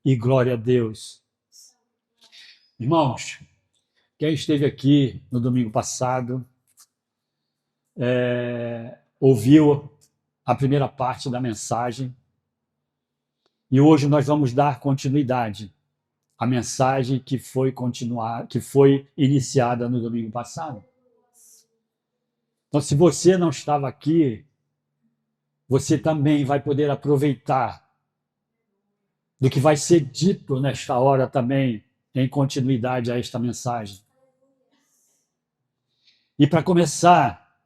e glória a Deus. Irmãos, quem esteve aqui no domingo passado ouviu a primeira parte da mensagem e hoje nós vamos dar continuidade à mensagem que foi iniciada no domingo passado. Então, se você não estava aqui, você também vai poder aproveitar do que vai ser dito nesta hora também, em continuidade a esta mensagem. E para começar,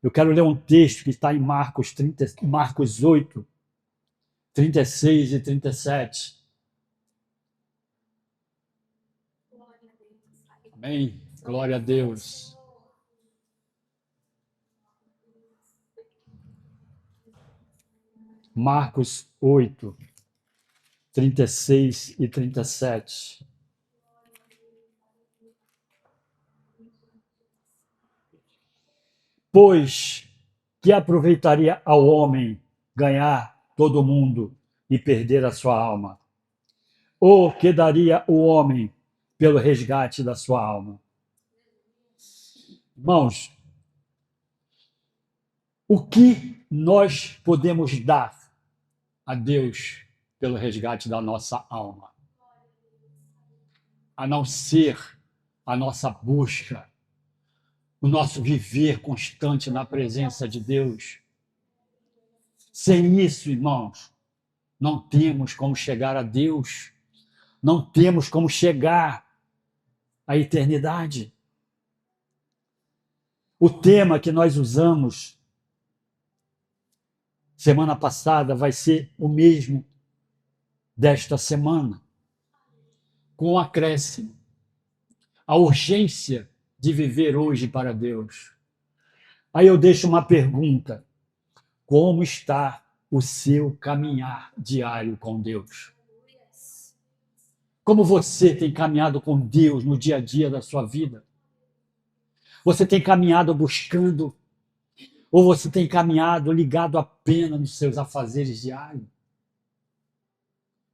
eu quero ler um texto que está em Marcos 8, 36 e 37. Amém? Glória a Deus. Marcos 8, 36 e 37. Pois que aproveitaria ao homem ganhar todo o mundo e perder a sua alma? Ou que daria o homem pelo resgate da sua alma? Irmãos, o que nós podemos dar a Deus pelo resgate da nossa alma? A não ser a nossa busca, o nosso viver constante na presença de Deus. Sem isso, irmãos, não temos como chegar a Deus, não temos como chegar à eternidade. O tema que nós usamos semana passada vai ser o mesmo desta semana, com o acréscimo, a urgência de viver hoje para Deus. Aí eu deixo uma pergunta: como está o seu caminhar diário com Deus? Como você tem caminhado com Deus no dia a dia da sua vida? Você tem caminhado buscando, ou você tem caminhado ligado apenas nos seus afazeres diários?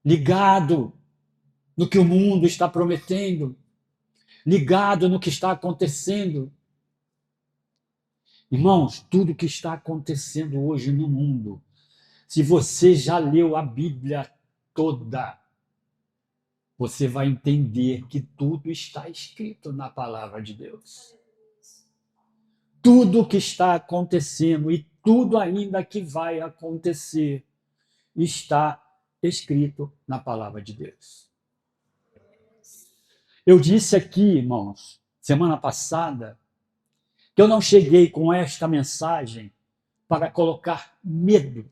Ligado no que o mundo está prometendo? Ligado no que está acontecendo? Irmãos, tudo que está acontecendo hoje no mundo, se você já leu a Bíblia toda, você vai entender que tudo está escrito na palavra de Deus. Tudo que está acontecendo e tudo ainda que vai acontecer está escrito na palavra de Deus. Eu disse aqui, irmãos, semana passada, que eu não cheguei com esta mensagem para colocar medo.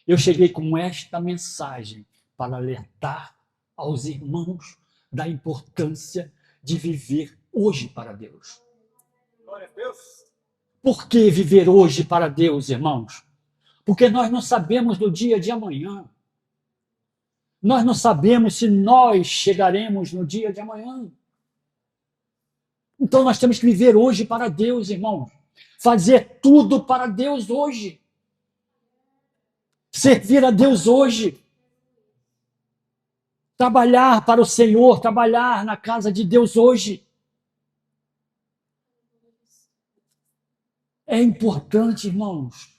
Eu cheguei com esta mensagem para alertar aos irmãos da importância de viver hoje para Deus. Glória a Deus. Por que viver hoje para Deus, irmãos? Porque nós não sabemos do dia de amanhã. Nós não sabemos se nós chegaremos no dia de amanhã. Então nós temos que viver hoje para Deus, irmãos. Fazer tudo para Deus hoje. Servir a Deus hoje. Trabalhar para o Senhor, trabalhar na casa de Deus hoje. É importante, irmãos.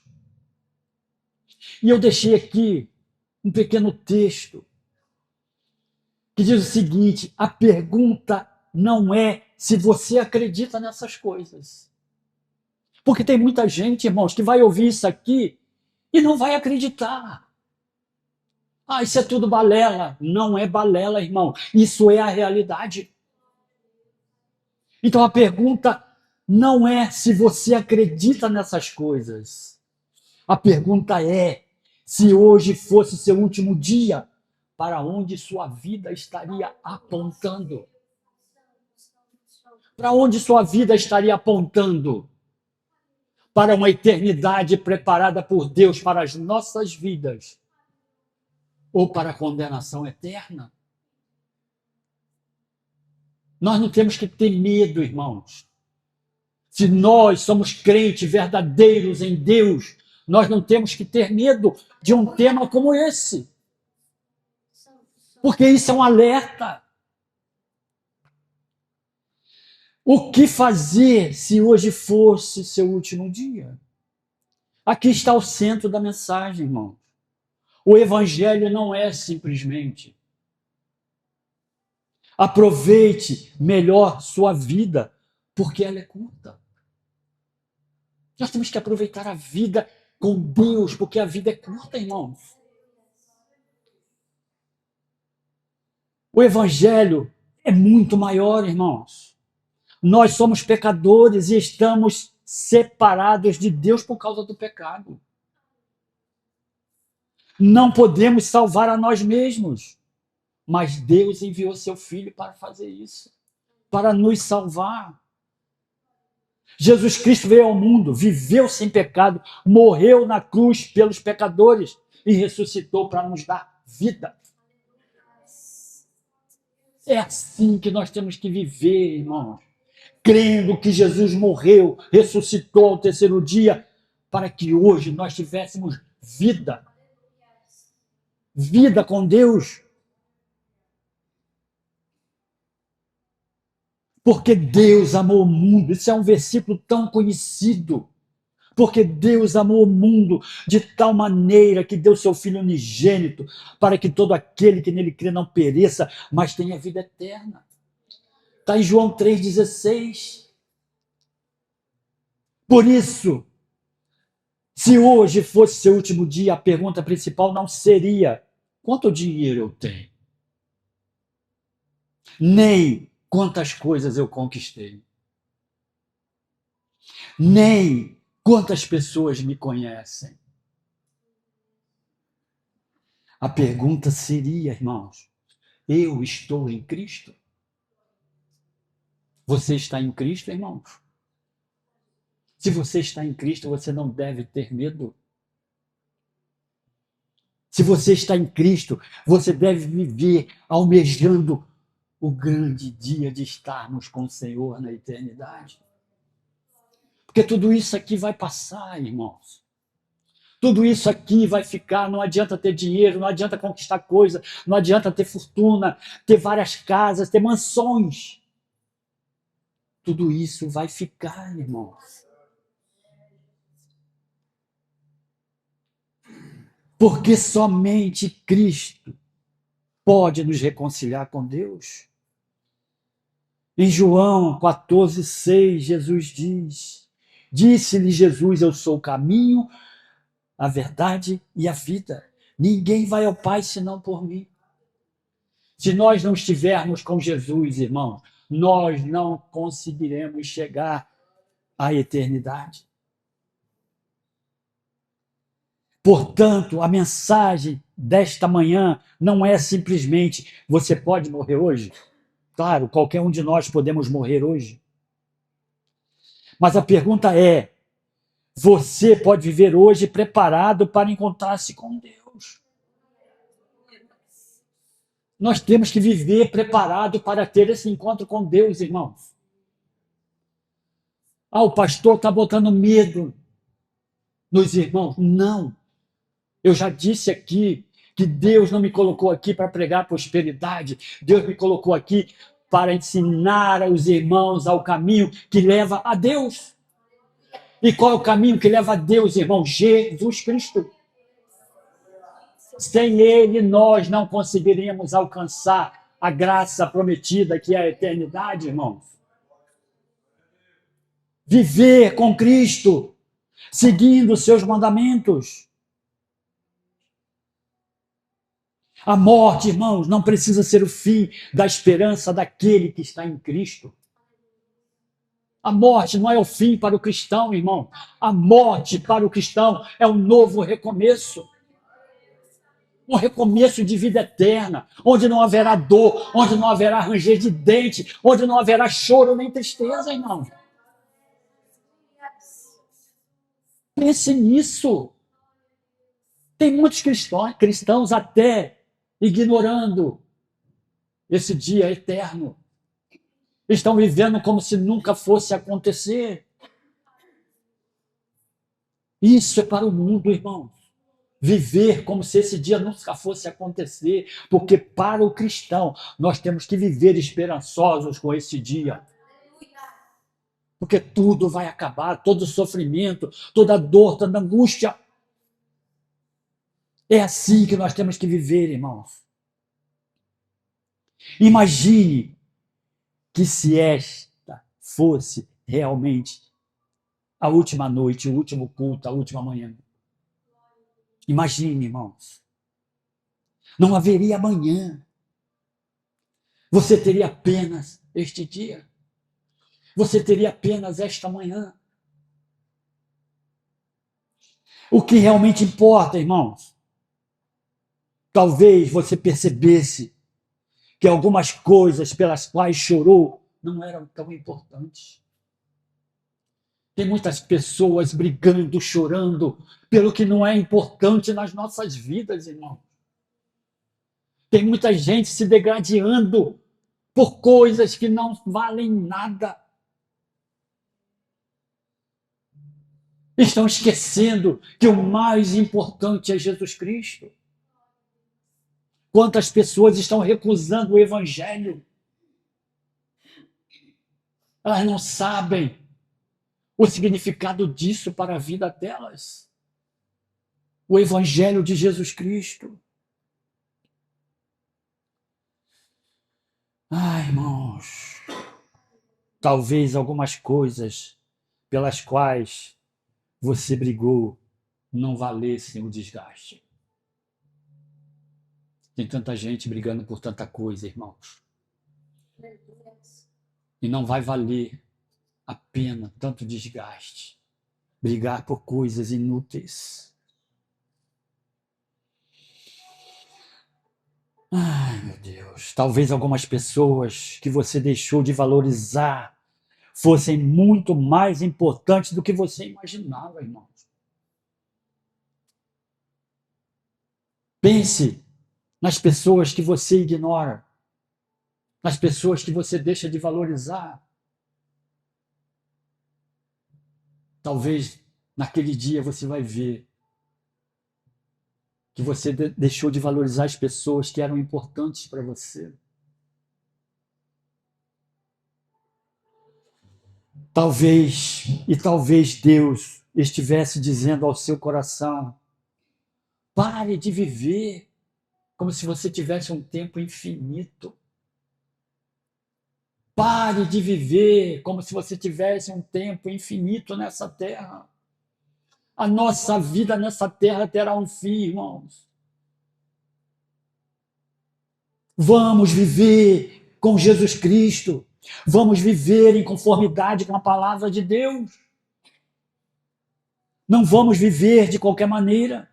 E eu deixei aqui um pequeno texto que diz o seguinte: a pergunta não é se você acredita nessas coisas. Porque tem muita gente, irmãos, que vai ouvir isso aqui e não vai acreditar. Ah, isso é tudo balela. Não é balela, irmão. Isso é a realidade. Então a pergunta não é se você acredita nessas coisas. A pergunta é: se hoje fosse seu último dia, para onde sua vida estaria apontando? Para onde sua vida estaria apontando? Para uma eternidade preparada por Deus para as nossas vidas? Ou para a condenação eterna? Nós não temos que ter medo, irmãos. Se nós somos crentes verdadeiros em Deus, nós não temos que ter medo de um tema como esse. Porque isso é um alerta. O que fazer se hoje fosse seu último dia? Aqui está o centro da mensagem, irmãos. O evangelho não é simplesmente aproveite melhor sua vida, porque ela é curta. Nós temos que aproveitar a vida com Deus, porque a vida é curta, irmãos. O evangelho é muito maior, irmãos. Nós somos pecadores e estamos separados de Deus por causa do pecado. Não podemos salvar a nós mesmos, mas Deus enviou seu Filho para fazer isso, para nos salvar. Jesus Cristo veio ao mundo, viveu sem pecado, morreu na cruz pelos pecadores e ressuscitou para nos dar vida. É assim que nós temos que viver, irmãos. Crendo que Jesus morreu, ressuscitou ao terceiro dia, para que hoje nós tivéssemos vida. Vida com Deus. Porque Deus amou o mundo. Isso é um versículo tão conhecido. Porque Deus amou o mundo de tal maneira que deu seu Filho unigênito, para que todo aquele que nele crê não pereça, mas tenha vida eterna. Está em João 3,16. Por isso, se hoje fosse seu último dia, a pergunta principal não seria quanto dinheiro eu tenho, nem quantas coisas eu conquistei, nem quantas pessoas me conhecem. A pergunta seria, irmãos, eu estou em Cristo? Você está em Cristo, irmãos? Se você está em Cristo, você não deve ter medo. Se você está em Cristo, você deve viver almejando o grande dia de estarmos com o Senhor na eternidade. Porque tudo isso aqui vai passar, irmãos. Tudo isso aqui vai ficar, não adianta ter dinheiro, não adianta conquistar coisa, não adianta ter fortuna, ter várias casas, ter mansões. Tudo isso vai ficar, irmãos. Porque somente Cristo pode nos reconciliar com Deus. Em João 14,6, Jesus diz, disse-lhe Jesus, eu sou o caminho, a verdade e a vida. Ninguém vai ao Pai senão por mim. Se nós não estivermos com Jesus, irmãos, nós não conseguiremos chegar à eternidade. Portanto, a mensagem desta manhã não é simplesmente você pode morrer hoje. Claro, qualquer um de nós podemos morrer hoje. Mas a pergunta é, você pode viver hoje preparado para encontrar-se com Deus? Nós temos que viver preparado para ter esse encontro com Deus, irmãos. Ah, o pastor está botando medo nos irmãos. Não. Eu já disse aqui que Deus não me colocou aqui para pregar prosperidade. Deus me colocou aqui para ensinar aos irmãos ao caminho que leva a Deus. E qual é o caminho que leva a Deus, irmão? Jesus Cristo. Sem Ele, nós não conseguiríamos alcançar a graça prometida, que é a eternidade, irmãos. Viver com Cristo, seguindo os seus mandamentos. A morte, irmãos, não precisa ser o fim da esperança daquele que está em Cristo. A morte não é o fim para o cristão, irmão. A morte para o cristão é um novo recomeço. Um recomeço de vida eterna, onde não haverá dor, onde não haverá ranger de dente, onde não haverá choro nem tristeza, irmão. Pense nisso. Tem muitos cristãos até ignorando esse dia eterno. Estão vivendo como se nunca fosse acontecer. Isso é para o mundo, irmãos. Viver como se esse dia nunca fosse acontecer, porque para o cristão nós temos que viver esperançosos com esse dia. Porque tudo vai acabar, todo sofrimento, toda dor, toda angústia. É assim que nós temos que viver, irmãos. Imagine que se esta fosse realmente a última noite, o último culto, a última manhã. Imagine, irmãos. Não haveria amanhã. Você teria apenas este dia. Você teria apenas esta manhã. O que realmente importa, irmãos? Talvez você percebesse que algumas coisas pelas quais chorou não eram tão importantes. Tem muitas pessoas brigando, chorando pelo que não é importante nas nossas vidas, irmão. Tem muita gente se degradando por coisas que não valem nada. Estão esquecendo que o mais importante é Jesus Cristo. Quantas pessoas estão recusando o Evangelho? Elas não sabem o significado disso para a vida delas. O Evangelho de Jesus Cristo. Ai, irmãos, talvez algumas coisas pelas quais você brigou não valessem o desgaste. Tem tanta gente brigando por tanta coisa, irmãos. E não vai valer a pena tanto desgaste. Brigar por coisas inúteis. Ai, meu Deus. Talvez algumas pessoas que você deixou de valorizar fossem muito mais importantes do que você imaginava, irmãos. Pense nas pessoas que você ignora, nas pessoas que você deixa de valorizar. Talvez naquele dia você vai ver que você deixou de valorizar as pessoas que eram importantes para você. Talvez Deus estivesse dizendo ao seu coração: pare de viver como se você tivesse um tempo infinito. Pare de viver como se você tivesse um tempo infinito nessa terra. A nossa vida nessa terra terá um fim, irmãos. Vamos viver com Jesus Cristo. Vamos viver em conformidade com a palavra de Deus. Não vamos viver de qualquer maneira.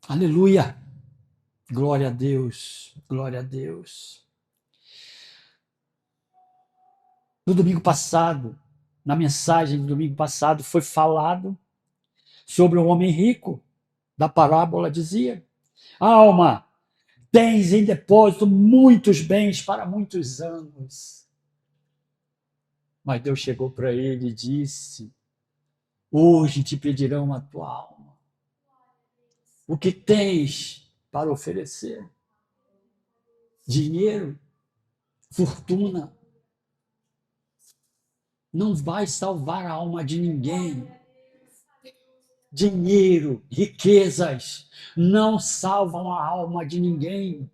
Aleluia! Glória a Deus, glória a Deus. No domingo passado, na mensagem do domingo passado, foi falado sobre o homem rico. Da parábola dizia: alma, tens em depósito muitos bens para muitos anos. Mas Deus chegou para ele e disse: hoje te pedirão a tua alma. O que tens para oferecer? Dinheiro? Fortuna? Não vai salvar a alma de ninguém. Dinheiro, riquezas, não salvam a alma de ninguém.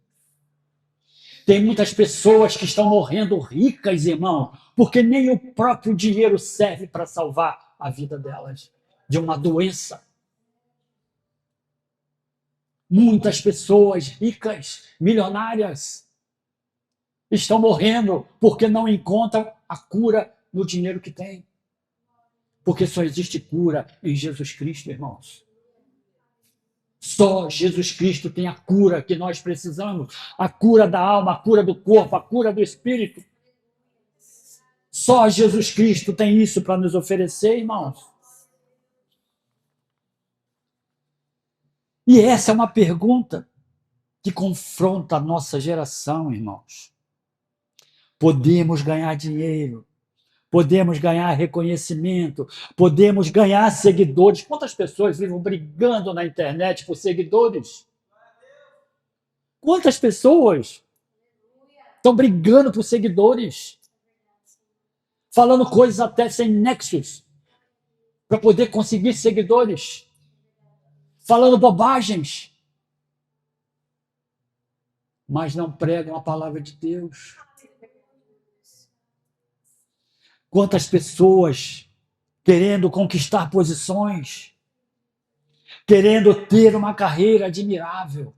Tem muitas pessoas que estão morrendo ricas, irmão, porque nem o próprio dinheiro serve para salvar a vida delas de uma doença. Muitas pessoas ricas, milionárias, estão morrendo porque não encontram a cura no dinheiro que têm. Porque só existe cura em Jesus Cristo, irmãos. Só Jesus Cristo tem a cura que nós precisamos. A cura da alma, a cura do corpo, a cura do espírito. Só Jesus Cristo tem isso para nos oferecer, irmãos. E essa é uma pergunta que confronta a nossa geração, irmãos. Podemos ganhar dinheiro podemos ganhar reconhecimento, podemos ganhar seguidores. Quantas pessoas vivem brigando na internet por seguidores? Quantas pessoas estão brigando por seguidores? Falando coisas até sem nexos para poder conseguir seguidores. Falando bobagens. Mas não pregam a palavra de Deus. Quantas pessoas querendo conquistar posições, querendo ter uma carreira admirável.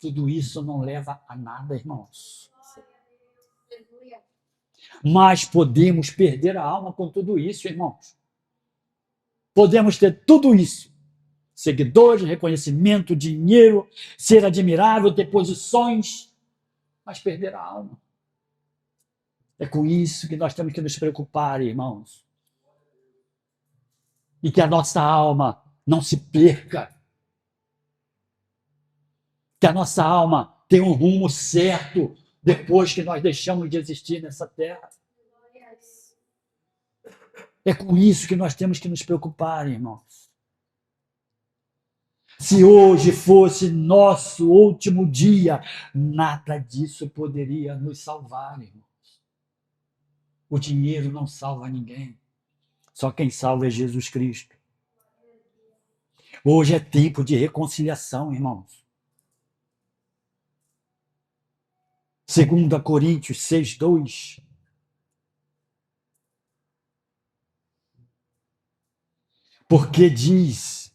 Tudo isso não leva a nada, irmãos. Mas podemos perder a alma com tudo isso, irmãos. Podemos ter tudo isso. Seguidores, reconhecimento, dinheiro, ser admirável, ter posições, mas perder a alma. É com isso que nós temos que nos preocupar, irmãos. E que a nossa alma não se perca. Que a nossa alma tenha um rumo certo depois que nós deixamos de existir nessa terra. É com isso que nós temos que nos preocupar, irmãos. Se hoje fosse nosso último dia, nada disso poderia nos salvar, irmãos. O dinheiro não salva ninguém. Só quem salva é Jesus Cristo. Hoje é tempo de reconciliação, irmãos. 2 Coríntios 6:2. Porque diz: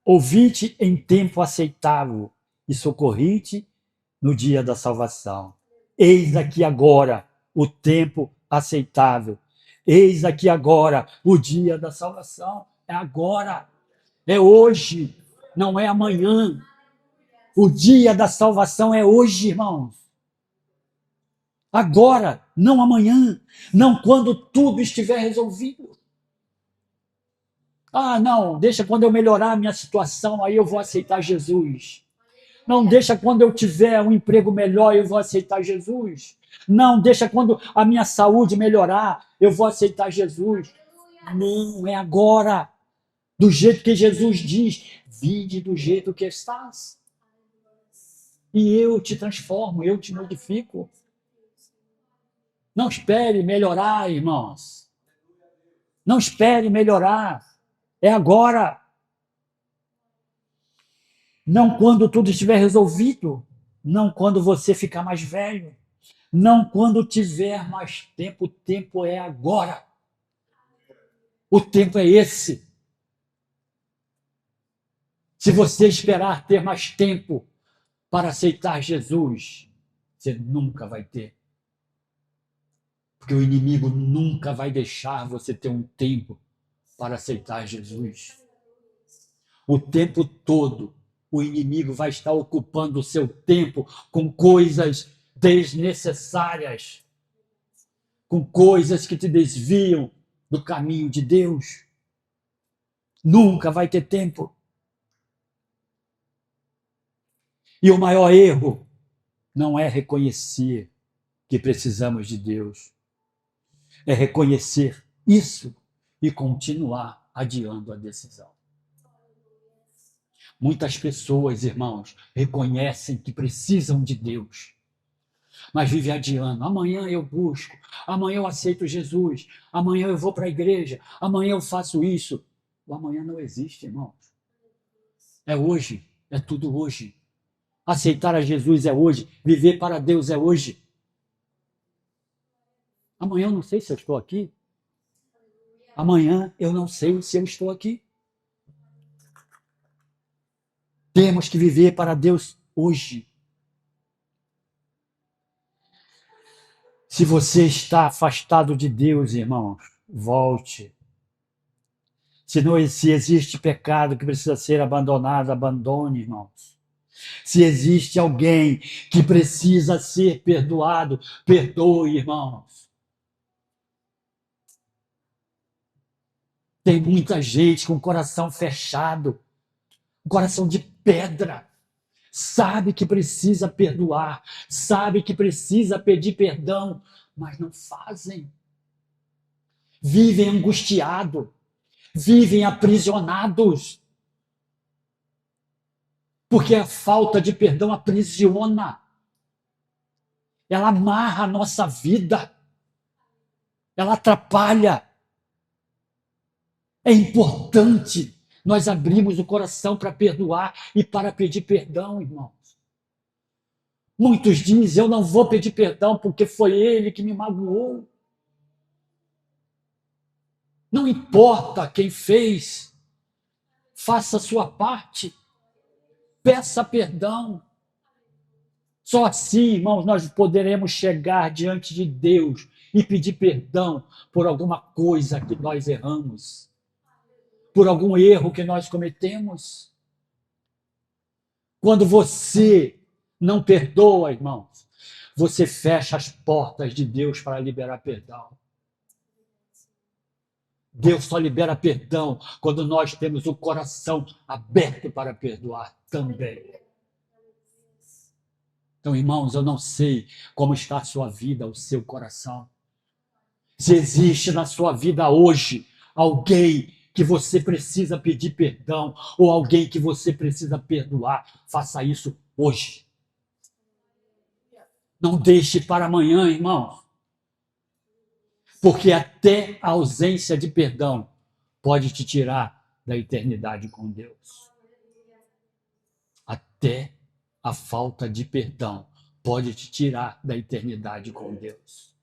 ouvi-te em tempo aceitável e socorri-te no dia da salvação. Eis aqui agora o tempo aceitável. Eis aqui agora o dia da salvação. É agora. É hoje. Não é amanhã. O dia da salvação é hoje, irmãos. Agora, não amanhã. Não quando tudo estiver resolvido. Ah, não, deixa quando eu melhorar a minha situação, aí eu vou aceitar Jesus. Não, deixa quando eu tiver um emprego melhor, eu vou aceitar Jesus. Não, deixa quando a minha saúde melhorar, eu vou aceitar Jesus. Não, é agora. Do jeito que Jesus diz, vinde do jeito que estás. E eu te transformo, eu te modifico. Não espere melhorar, irmãos. Não espere melhorar. É agora. Não quando tudo estiver resolvido. Não quando você ficar mais velho. Não quando tiver mais tempo. O tempo é agora. O tempo é esse. Se você esperar ter mais tempo para aceitar Jesus, você nunca vai ter. Porque o inimigo nunca vai deixar você ter um tempo para aceitar Jesus. O tempo todo, o inimigo vai estar ocupando o seu tempo com coisas desnecessárias, com coisas que te desviam do caminho de Deus. Nunca vai ter tempo. E o maior erro não é reconhecer que precisamos de Deus. É reconhecer isso e continuar adiando a decisão. Muitas pessoas, irmãos, reconhecem que precisam de Deus, mas vivem adiando. Amanhã eu busco, amanhã eu aceito Jesus, amanhã eu vou para a igreja, amanhã eu faço isso. O amanhã não existe, irmãos. É hoje, é tudo hoje. Aceitar a Jesus é hoje, viver para Deus é hoje. Amanhã eu não sei se eu estou aqui. Amanhã eu não sei se eu estou aqui. Temos que viver para Deus hoje. Se você está afastado de Deus, irmãos, volte. Se existe pecado que precisa ser abandonado, abandone, irmãos. Se existe alguém que precisa ser perdoado, perdoe, irmãos. Tem muita gente com o coração fechado, um coração de pedra. Sabe que precisa perdoar, sabe que precisa pedir perdão, mas não fazem. vivem angustiados, vivem aprisionados. Porque a falta de perdão aprisiona. Ela amarra a nossa vida. Ela atrapalha. É importante nós abrirmos o coração para perdoar e para pedir perdão, irmãos. Muitos dizem, eu não vou pedir perdão porque foi ele que me magoou. Não importa quem fez, faça a sua parte, peça perdão. Só assim, irmãos, nós poderemos chegar diante de Deus e pedir perdão por alguma coisa que nós erramos, por algum erro que nós cometemos. Quando você não perdoa, irmãos, você fecha as portas de Deus para liberar perdão. Deus só libera perdão quando nós temos o coração aberto para perdoar também. Então, irmãos, eu não sei como está a sua vida, o seu coração. Se existe na sua vida hoje alguém que você precisa pedir perdão ou alguém que você precisa perdoar, faça isso hoje. Não deixe para amanhã, irmão. Porque até a ausência de perdão pode te tirar da eternidade com Deus. Até a falta de perdão pode te tirar da eternidade com Deus.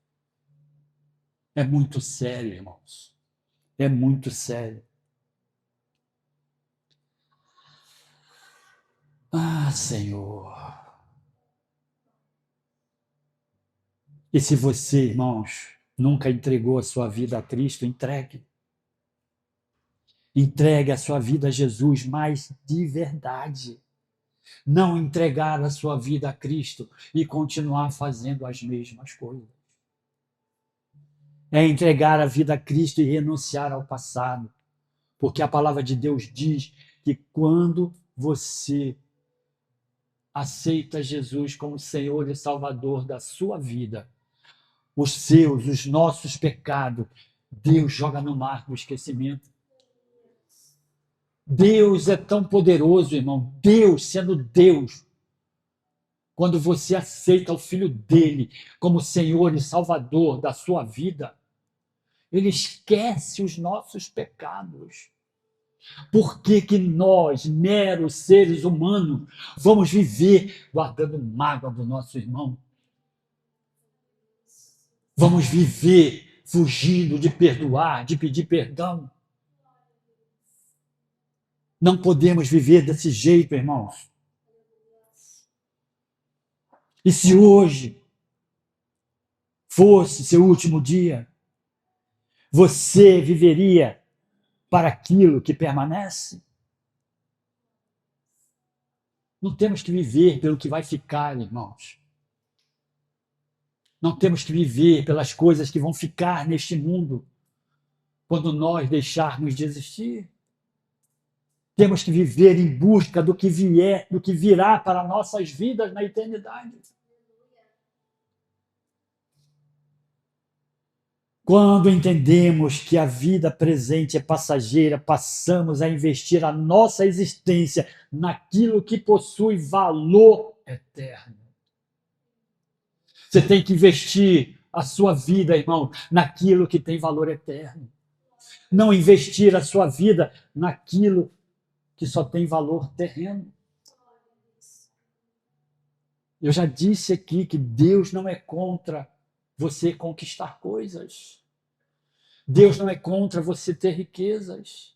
É muito sério, irmãos. É muito sério. Ah, Senhor. E se você, irmãos, nunca entregou a sua vida a Cristo, entregue. Entregue a sua vida a Jesus, mas de verdade. Não entregar a sua vida a Cristo e continuar fazendo as mesmas coisas. É entregar a vida a Cristo e renunciar ao passado. Porque a palavra de Deus diz que quando você aceita Jesus como Senhor e Salvador da sua vida, os nossos pecados, Deus joga no mar do esquecimento. Deus é tão poderoso, irmão. Deus, sendo Deus, quando você aceita o Filho dele como Senhor e Salvador da sua vida, ele esquece os nossos pecados. Por que que nós, meros seres humanos, vamos viver guardando mágoa do nosso irmão? Vamos viver fugindo de perdoar, de pedir perdão? Não podemos viver desse jeito, irmãos. E se hoje fosse seu último dia, você viveria para aquilo que permanece? Não temos que viver pelo que vai ficar, irmãos. Não temos que viver pelas coisas que vão ficar neste mundo quando nós deixarmos de existir. Temos que viver em busca do que vier, do que virá para nossas vidas na eternidade. Quando entendemos que a vida presente é passageira, passamos a investir a nossa existência naquilo que possui valor eterno. Você tem que investir a sua vida, irmão, naquilo que tem valor eterno. Não investir a sua vida naquilo que só tem valor terreno. Eu já disse aqui que Deus não é contra você conquistar coisas. Deus não é contra você ter riquezas.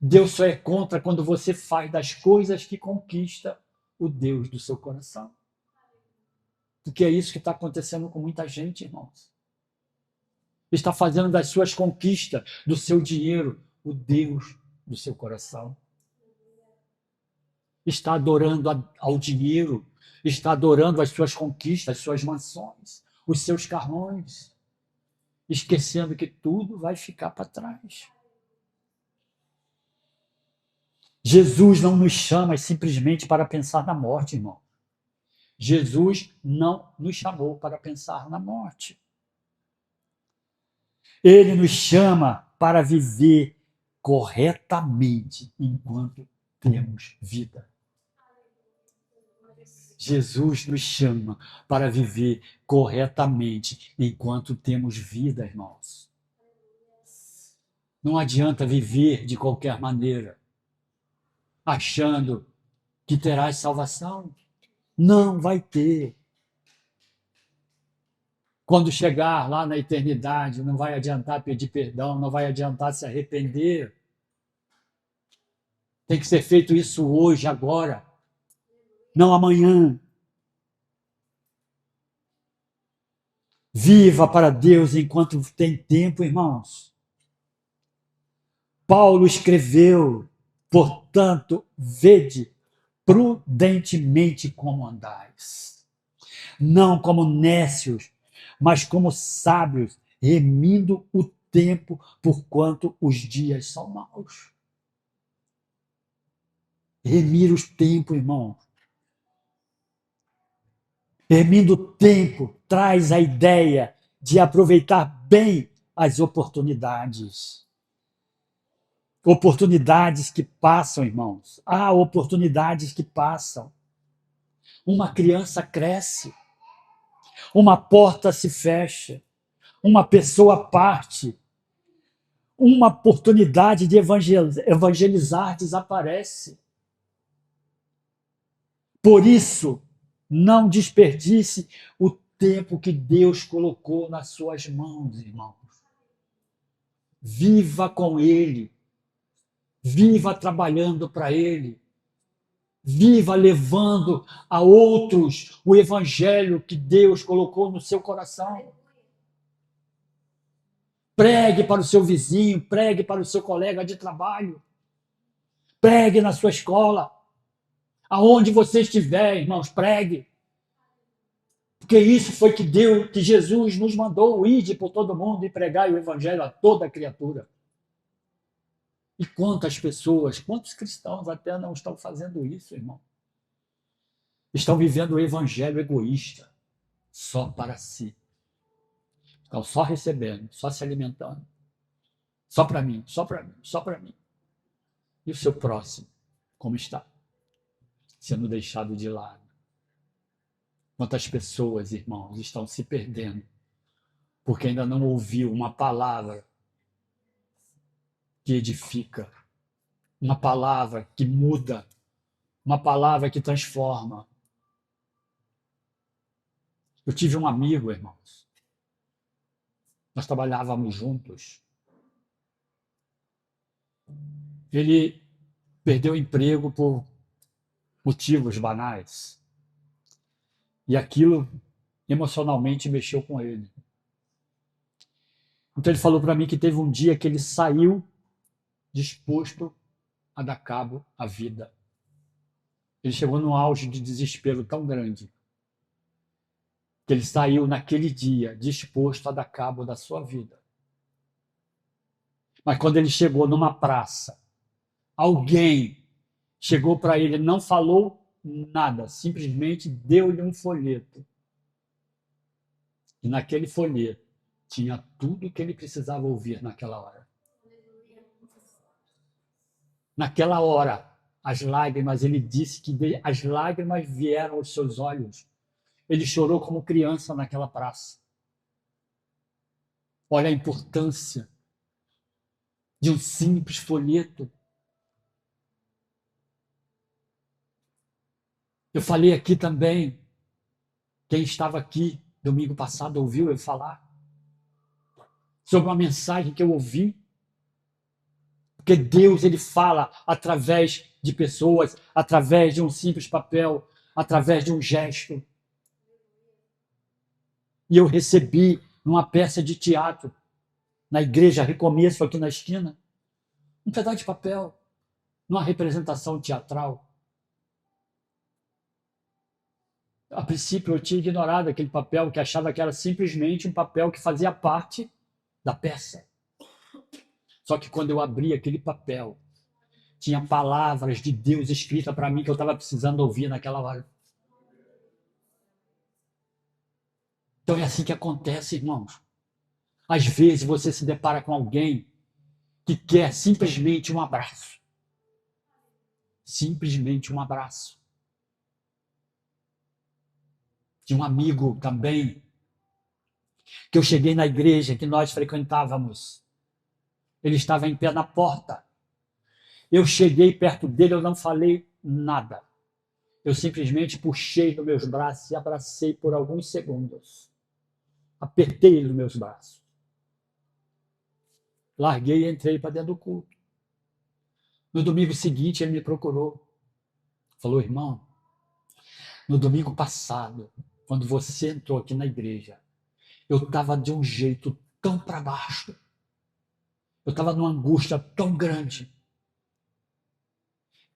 Deus só é contra quando você faz das coisas que conquista o Deus do seu coração. Porque é isso que está acontecendo com muita gente, irmãos. Está fazendo das suas conquistas, do seu dinheiro, o Deus do seu coração. Está adorando ao dinheiro, está adorando as suas conquistas, as suas mansões, os seus carrões, esquecendo que tudo vai ficar para trás. Jesus não nos chama simplesmente para pensar na morte, irmão. Jesus não nos chamou para pensar na morte. Ele nos chama para viver corretamente enquanto temos vida. Jesus nos chama para viver corretamente enquanto temos vida, irmãos. Não adianta viver de qualquer maneira, achando que terás salvação. Não vai ter. Quando chegar lá na eternidade, não vai adiantar pedir perdão, não vai adiantar se arrepender. Tem que ser feito isso hoje, agora, não amanhã. Viva para Deus enquanto tem tempo, irmãos. Paulo escreveu, portanto, vede prudentemente como andais, não como nécios, mas como sábios, remindo o tempo, porquanto os dias são maus. Remir os tempos, irmão. Remindo o tempo traz a ideia de aproveitar bem as oportunidades. Oportunidades que passam, irmãos. Há oportunidades que passam. Uma criança cresce, uma porta se fecha, uma pessoa parte, uma oportunidade de evangelizar desaparece. Por isso, não desperdice o tempo que Deus colocou nas suas mãos, irmãos. Viva com Ele. Viva trabalhando para Ele. Viva levando a outros o evangelho que Deus colocou no seu coração. Pregue para o seu vizinho, pregue para o seu colega de trabalho. Pregue na sua escola. Aonde você estiver, irmãos, pregue. Porque isso foi que Jesus nos mandou, ide por todo mundo e pregar o evangelho a toda criatura. E quantas pessoas, quantos cristãos até não estão fazendo isso, irmão? Estão vivendo o evangelho egoísta, só para si. Estão só recebendo, só se alimentando. Só para mim, só para mim, só para mim. E o seu próximo, como está? Sendo deixado de lado. Quantas pessoas, irmãos, estão se perdendo porque ainda não ouviu uma palavra que edifica, uma palavra que muda, uma palavra que transforma. Eu tive um amigo, irmãos. Nós trabalhávamos juntos. Ele perdeu o emprego por motivos banais. E aquilo emocionalmente mexeu com ele. Então ele falou para mim que teve um dia que ele saiu disposto a dar cabo à vida. Ele chegou num auge de desespero tão grande que ele saiu naquele dia disposto a dar cabo da sua vida. Mas quando ele chegou numa praça, alguém chegou para ele, não falou nada, simplesmente deu-lhe um folheto. E naquele folheto tinha tudo que ele precisava ouvir naquela hora. Naquela hora, as lágrimas, ele disse que as lágrimas vieram aos seus olhos. Ele chorou como criança naquela praça. Olha a importância de um simples folheto. Eu falei aqui também, quem estava aqui domingo passado ouviu eu falar sobre uma mensagem que eu ouvi. Porque Deus, ele fala através de pessoas, através de um simples papel, através de um gesto. E eu recebi numa peça de teatro, na igreja Recomeço, aqui na esquina, um pedaço de papel, numa representação teatral. A princípio eu tinha ignorado aquele papel, que achava que era simplesmente um papel que fazia parte da peça. Só que quando eu abri aquele papel, tinha palavras de Deus escritas para mim que eu estava precisando ouvir naquela hora. Então é assim que acontece, irmãos. Às vezes você se depara com alguém que quer simplesmente um abraço. Simplesmente um abraço. De um amigo também, que eu cheguei na igreja que nós frequentávamos. Ele estava em pé na porta. Eu cheguei perto dele, eu não falei nada. Eu simplesmente puxei nos meus braços e abracei por alguns segundos. Apertei ele nos meus braços. Larguei e entrei para dentro do culto. No domingo seguinte, ele me procurou. Falou, irmão, no domingo passado, quando você entrou aqui na igreja, eu estava de um jeito tão para baixo. Eu estava numa angústia tão grande.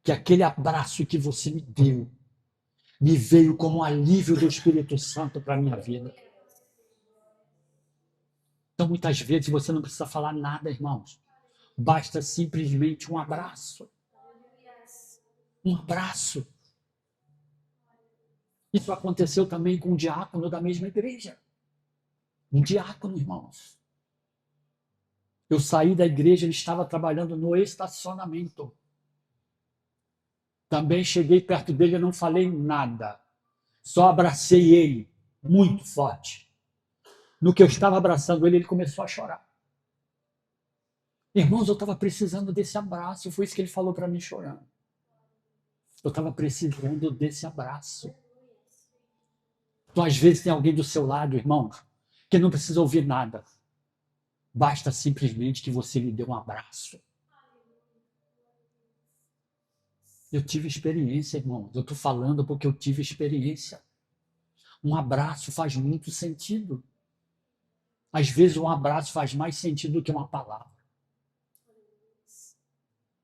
Que aquele abraço que você me deu me veio como um alívio do Espírito Santo para a minha vida. Então, muitas vezes, você não precisa falar nada, irmãos. Basta simplesmente um abraço. Um abraço. Isso aconteceu também com um diácono da mesma igreja. Um diácono, irmãos. Eu saí da igreja, ele estava trabalhando no estacionamento. Também cheguei perto dele e não falei nada. Só abracei ele, muito forte. No que eu estava abraçando ele, ele começou a chorar. Irmãos, eu estava precisando desse abraço. Foi isso que ele falou para mim chorando. Eu estava precisando desse abraço. Então, às vezes, tem alguém do seu lado, irmãos, que não precisa ouvir nada. Basta simplesmente que você lhe dê um abraço. Eu tive experiência, irmãos. Eu estou falando porque eu tive experiência. Um abraço faz muito sentido. Às vezes, um abraço faz mais sentido do que uma palavra.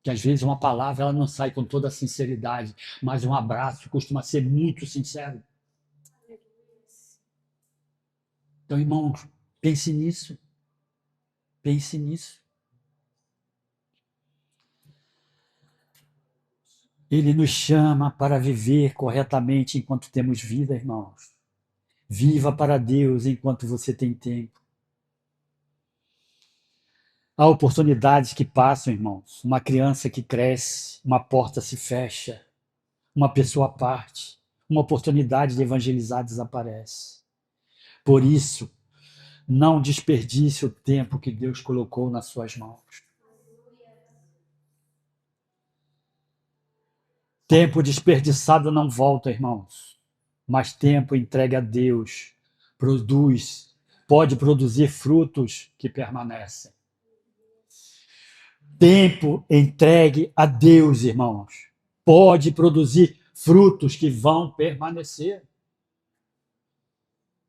Que às vezes uma palavra ela não sai com toda a sinceridade, mas um abraço costuma ser muito sincero. Então, irmãos, pense nisso. Pense nisso. Ele nos chama para viver corretamente enquanto temos vida, irmãos. Viva para Deus enquanto você tem tempo. Há oportunidades que passam, irmãos. Uma criança que cresce, uma porta se fecha, uma pessoa parte, uma oportunidade de evangelizar desaparece. Por isso, não desperdice o tempo que Deus colocou nas suas mãos. Tempo desperdiçado não volta, irmãos. Mas tempo entregue a Deus pode produzir frutos que permanecem. Tempo entregue a Deus, irmãos, pode produzir frutos que vão permanecer.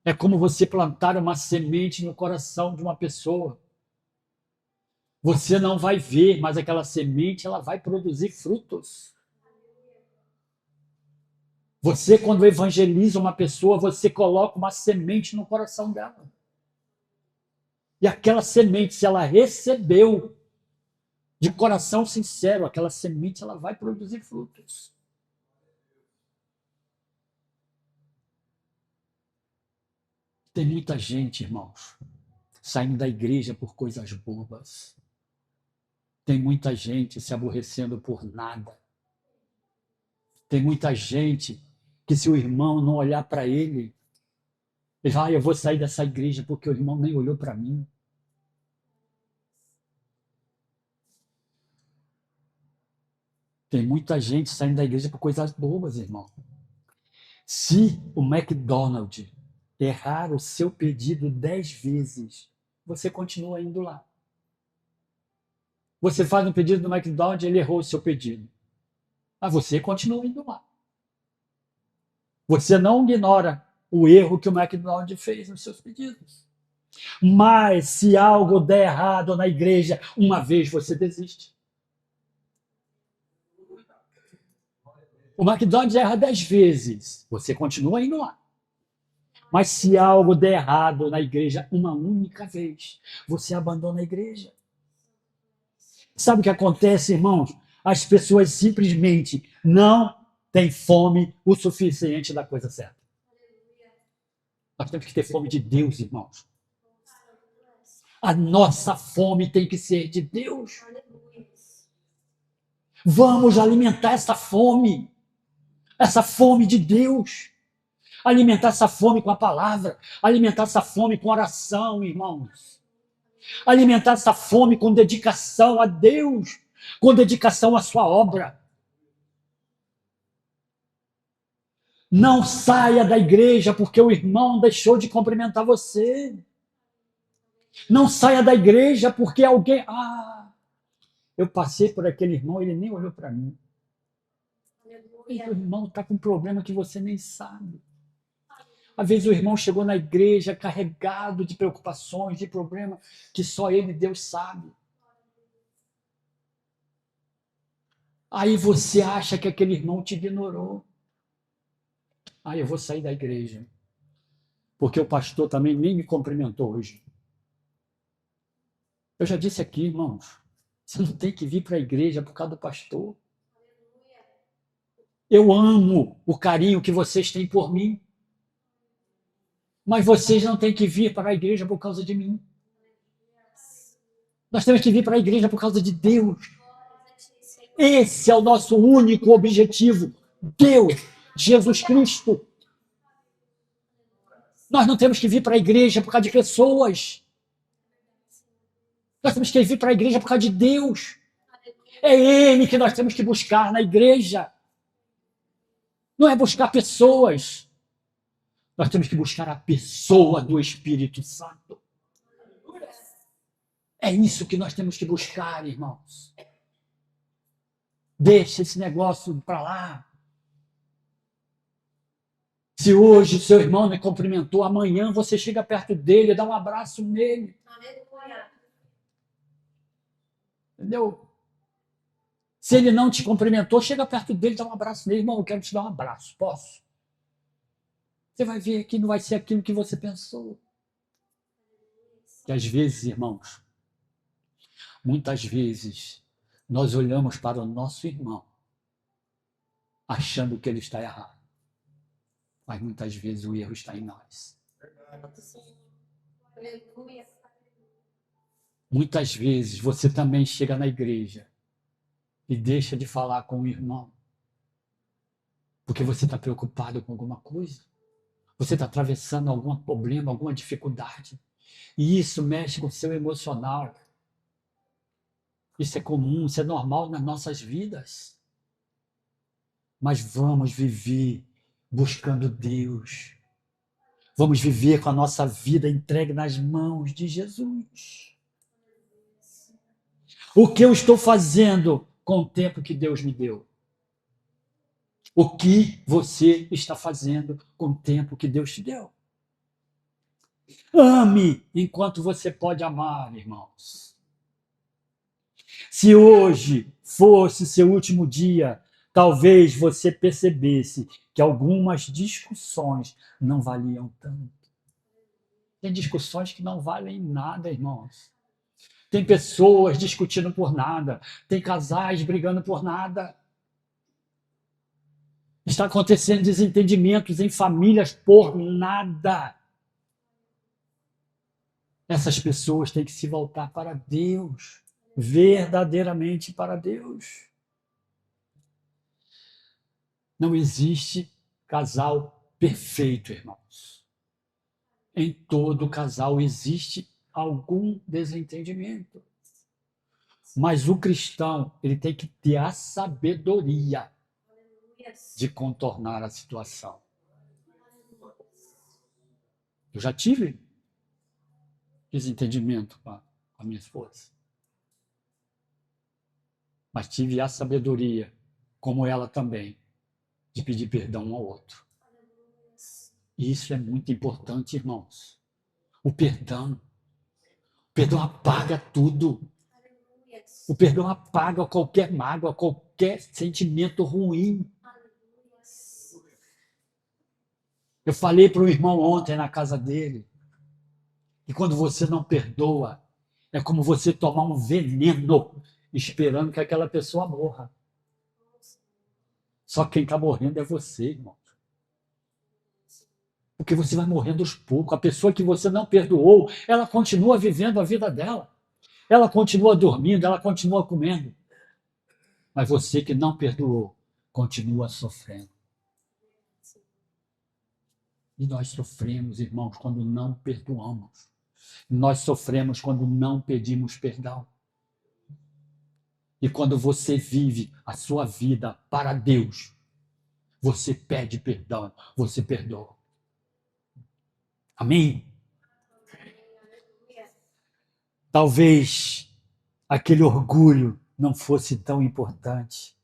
É como você plantar uma semente no coração de uma pessoa. Você não vai ver, mas aquela semente ela vai produzir frutos. Você, quando evangeliza uma pessoa, você coloca uma semente no coração dela. E aquela semente, se ela recebeu de coração sincero, aquela semente ela vai produzir frutos. Tem muita gente, irmãos, saindo da igreja por coisas bobas. Tem muita gente se aborrecendo por nada. Tem muita gente que, se o irmão não olhar para ele, ele vai, eu vou sair dessa igreja porque o irmão nem olhou para mim. Tem muita gente saindo da igreja por coisas bobas, irmão. Se o McDonald's errar o seu pedido 10 vezes, você continua indo lá. Você faz um pedido do McDonald's, ele errou o seu pedido. Mas você continua indo lá. Você não ignora o erro que o McDonald's fez nos seus pedidos. Mas se algo der errado na igreja, uma vez você desiste. O McDonald's erra 10 vezes, você continua indo lá. Mas se algo der errado na igreja uma única vez, você abandona a igreja. Sabe o que acontece, irmãos? As pessoas simplesmente não têm fome o suficiente da coisa certa. Nós temos que ter fome de Deus, irmãos. A nossa fome tem que ser de Deus. Vamos alimentar essa fome de Deus. Alimentar essa fome com a palavra, alimentar essa fome com oração, irmãos. Alimentar essa fome com dedicação a Deus, com dedicação à sua obra. Não saia da igreja porque o irmão deixou de cumprimentar você. Não saia da igreja porque alguém... eu passei por aquele irmão, ele nem olhou para mim. O irmão está com um problema que você nem sabe. Às vezes o irmão chegou na igreja carregado de preocupações, de problemas que só ele e Deus sabe. Aí você acha que aquele irmão te ignorou. Eu vou sair da igreja. Porque o pastor também nem me cumprimentou hoje. Eu já disse aqui, irmãos, você não tem que vir para a igreja por causa do pastor. Eu amo o carinho que vocês têm por mim. Mas vocês não têm que vir para a igreja por causa de mim. Nós temos que vir para a igreja por causa de Deus. Esse é o nosso único objetivo. Deus, Jesus Cristo. Nós não temos que vir para a igreja por causa de pessoas. Nós temos que vir para a igreja por causa de Deus. É Ele que nós temos que buscar na igreja. Não é buscar pessoas. Nós temos que buscar a pessoa do Espírito Santo. É isso que nós temos que buscar, irmãos. Deixa esse negócio para lá. Se hoje o seu irmão me cumprimentou, amanhã você chega perto dele, dá um abraço nele. Entendeu? Se ele não te cumprimentou, chega perto dele, dá um abraço nele. Irmão, eu quero te dar um abraço, posso? Você vai ver que não vai ser aquilo que você pensou. Que às vezes, irmãos, muitas vezes, nós olhamos para o nosso irmão achando que ele está errado. Mas muitas vezes o erro está em nós. Muitas vezes você também chega na igreja e deixa de falar com o irmão porque você está preocupado com alguma coisa. Você está atravessando algum problema, alguma dificuldade. E isso mexe com o seu emocional. Isso é comum, isso é normal nas nossas vidas. Mas vamos viver buscando Deus. Vamos viver com a nossa vida entregue nas mãos de Jesus. O que eu estou fazendo com o tempo que Deus me deu? O que você está fazendo com o tempo que Deus te deu? Ame enquanto você pode amar, irmãos. Se hoje fosse seu último dia, talvez você percebesse que algumas discussões não valiam tanto. Tem discussões que não valem nada, irmãos. Tem pessoas discutindo por nada. Tem casais brigando por nada. Está acontecendo desentendimentos em famílias por nada. Essas pessoas têm que se voltar para Deus. Verdadeiramente para Deus. Não existe casal perfeito, irmãos. Em todo casal existe algum desentendimento. Mas o cristão, ele tem que ter a sabedoria de contornar a situação. Eu já tive desentendimento com a minha esposa. Mas tive a sabedoria, como ela também, de pedir perdão um ao outro. E isso é muito importante, irmãos. O perdão apaga tudo. O perdão apaga qualquer mágoa, qualquer sentimento ruim. Eu falei para o irmão ontem na casa dele, que quando você não perdoa, é como você tomar um veneno esperando que aquela pessoa morra. Só quem está morrendo é você, irmão. Porque você vai morrendo aos poucos. A pessoa que você não perdoou, ela continua vivendo a vida dela. Ela continua dormindo, ela continua comendo. Mas você que não perdoou, continua sofrendo. E nós sofremos, irmãos, quando não perdoamos. Nós sofremos quando não pedimos perdão. E quando você vive a sua vida para Deus, você pede perdão, você perdoa. Amém? Talvez aquele orgulho não fosse tão importante.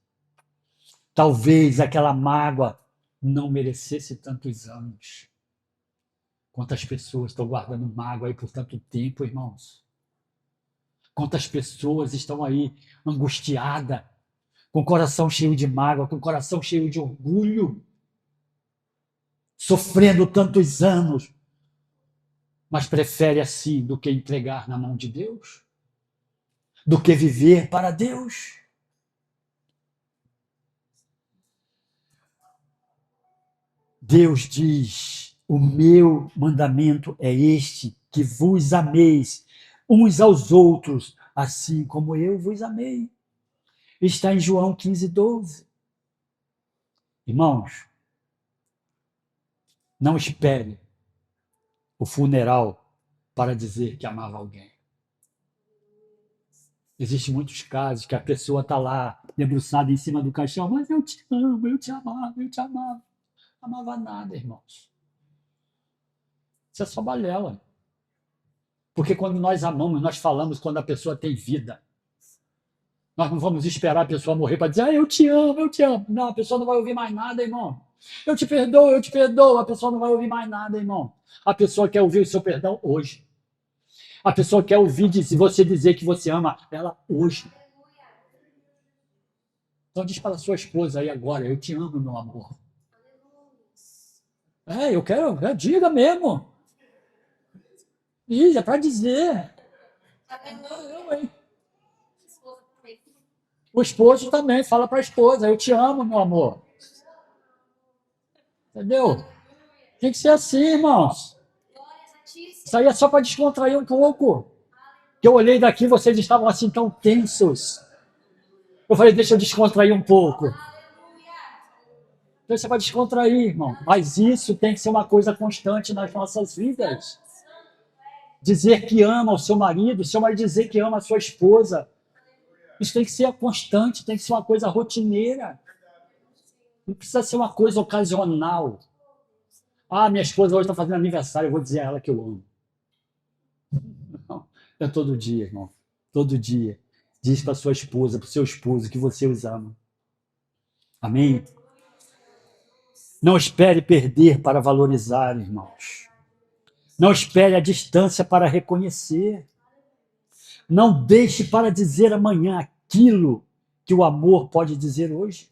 Talvez aquela mágoa não merecesse tantos anos. Quantas pessoas estão guardando mágoa aí por tanto tempo, irmãos? Quantas pessoas estão aí angustiadas, com o coração cheio de mágoa, com o coração cheio de orgulho, sofrendo tantos anos, mas prefere assim do que entregar na mão de Deus, do que viver para Deus. Deus diz: o meu mandamento é este, que vos ameis uns aos outros, assim como eu vos amei. Está em João 15:12. Irmãos, não espere o funeral para dizer que amava alguém. Existem muitos casos que a pessoa está lá, debruçada em cima do caixão, mas eu te amo, eu te amava, eu te amava. Não amava nada, irmãos. Isso é só balela. Porque quando nós amamos, nós falamos quando a pessoa tem vida. Nós não vamos esperar a pessoa morrer para dizer, eu te amo, eu te amo. Não, a pessoa não vai ouvir mais nada, irmão. Eu te perdoo, eu te perdoo. A pessoa não vai ouvir mais nada, irmão. A pessoa quer ouvir o seu perdão hoje. A pessoa quer ouvir você dizer que você ama ela hoje. Então diz para a sua esposa aí agora, eu te amo, meu amor. Eu quero, diga mesmo. Isso, é para dizer. O esposo também fala para a esposa, eu te amo, meu amor. Entendeu? Tem que ser assim, irmãos. Isso aí é só para descontrair um pouco. Que eu olhei daqui, vocês estavam assim tão tensos. Eu falei, deixa eu descontrair um pouco. Então você vai descontrair, irmão. Mas isso tem que ser uma coisa constante nas nossas vidas. Dizer que ama o seu marido dizer que ama a sua esposa. Isso tem que ser constante, tem que ser uma coisa rotineira. Não precisa ser uma coisa ocasional. Ah, minha esposa hoje está fazendo aniversário, eu vou dizer a ela que eu amo. Não, é todo dia, irmão. Todo dia. Diz para sua esposa, para o seu esposo que você os ama. Amém? Não espere perder para valorizar, irmãos. Não espere a distância para reconhecer. Não deixe para dizer amanhã aquilo que o amor pode dizer hoje.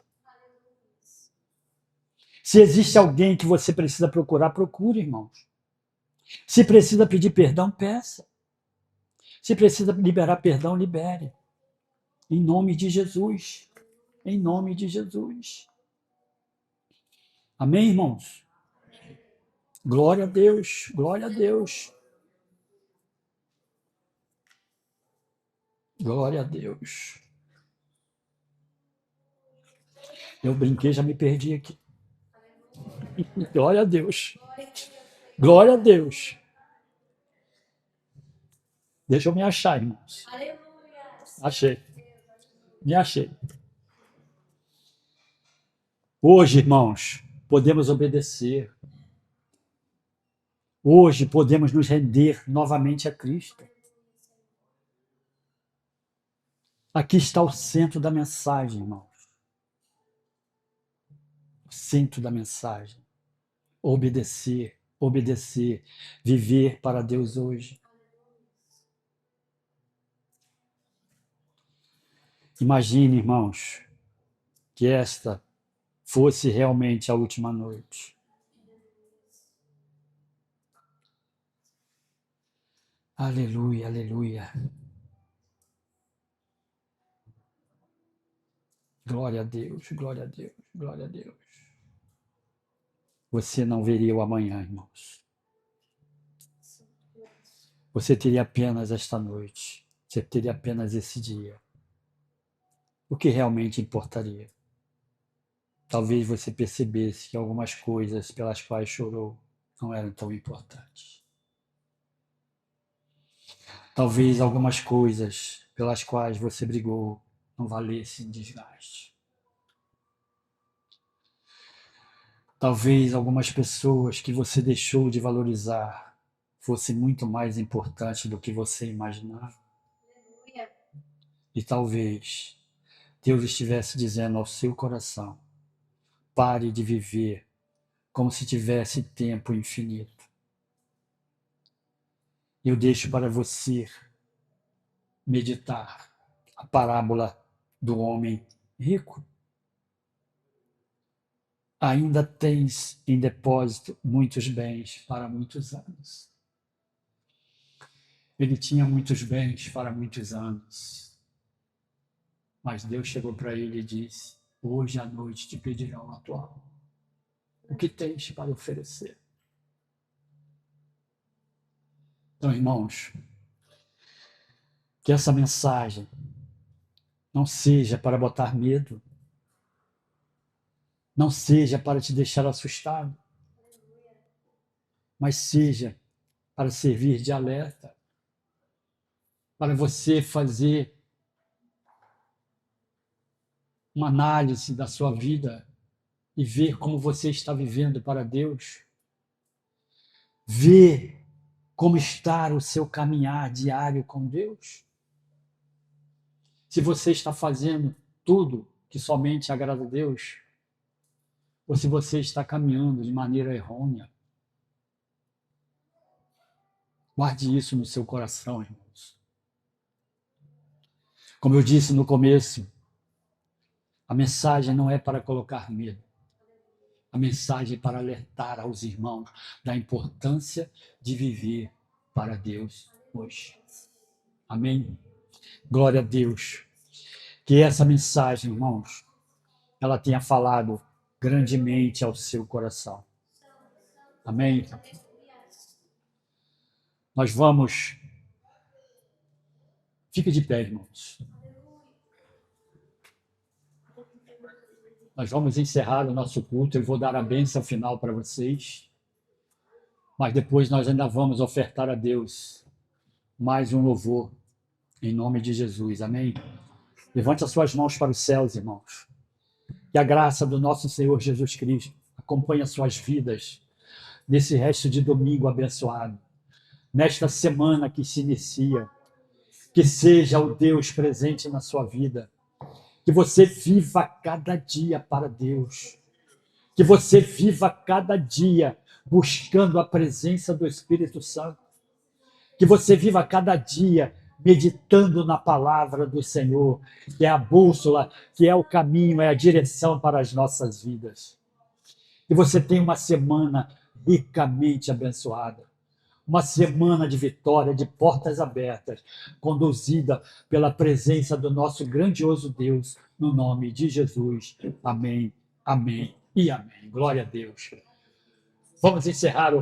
Se existe alguém que você precisa procurar, procure, irmãos. Se precisa pedir perdão, peça. Se precisa liberar perdão, libere. Em nome de Jesus. Em nome de Jesus. Amém, irmãos? Glória a Deus. Glória a Deus. Glória a Deus. Eu brinquei, já me perdi aqui. Glória a Deus. Glória a Deus. Deixa eu me achar, irmãos. Achei. Me achei. Hoje, irmãos, podemos obedecer. Hoje podemos nos render novamente a Cristo. Aqui está o centro da mensagem, irmãos. O centro da mensagem. Obedecer, obedecer, viver para Deus hoje. Imagine, irmãos, que esta fosse realmente a última noite. Aleluia, aleluia. Glória a Deus, glória a Deus, glória a Deus. você não veria o amanhã, irmãos. Você teria apenas esta noite. Você teria apenas esse dia. O que realmente importaria? Talvez você percebesse que algumas coisas pelas quais chorou não eram tão importantes. Talvez algumas coisas pelas quais você brigou não valessem desgaste. Talvez algumas pessoas que você deixou de valorizar fossem muito mais importantes do que você imaginava. E talvez Deus estivesse dizendo ao seu coração: pare de viver como se tivesse tempo infinito. Eu deixo para você meditar a parábola do homem rico. Ainda tens em depósito muitos bens para muitos anos. Ele tinha muitos bens para muitos anos. Mas Deus chegou para ele e disse: hoje à noite te pedirão a tua alma. O que tens para oferecer? Então, irmãos, que essa mensagem não seja para botar medo, não seja para te deixar assustado, mas seja para servir de alerta, para você fazer uma análise da sua vida e ver como você está vivendo para Deus, ver como está o seu caminhar diário com Deus. Se você está fazendo tudo que somente agrada a Deus, ou se você está caminhando de maneira errônea. Guarde isso no seu coração, irmãos. Como eu disse no começo, a mensagem não é para colocar medo. A mensagem é para alertar aos irmãos da importância de viver para Deus hoje. Amém? Glória a Deus. Que essa mensagem, irmãos, ela tenha falado grandemente ao seu coração. Amém? Nós vamos... Fique de pé, irmãos. Nós vamos encerrar o nosso culto. Eu vou dar a bênção final para vocês. Mas depois nós ainda vamos ofertar a Deus mais um louvor. Em nome de Jesus. Amém? Levante as suas mãos para os céus, irmãos. Que a graça do nosso Senhor Jesus Cristo acompanhe as suas vidas nesse resto de domingo abençoado. Nesta semana que se inicia. Que seja o Deus presente na sua vida. Que você viva cada dia para Deus. Que você viva cada dia buscando a presença do Espírito Santo. Que você viva cada dia meditando na palavra do Senhor, que é a bússola, que é o caminho, é a direção para as nossas vidas. Que você tenha uma semana ricamente abençoada. Uma semana de vitória, de portas abertas, conduzida pela presença do nosso grandioso Deus, no nome de Jesus. Amém, amém e amém. Glória a Deus. Vamos encerrar o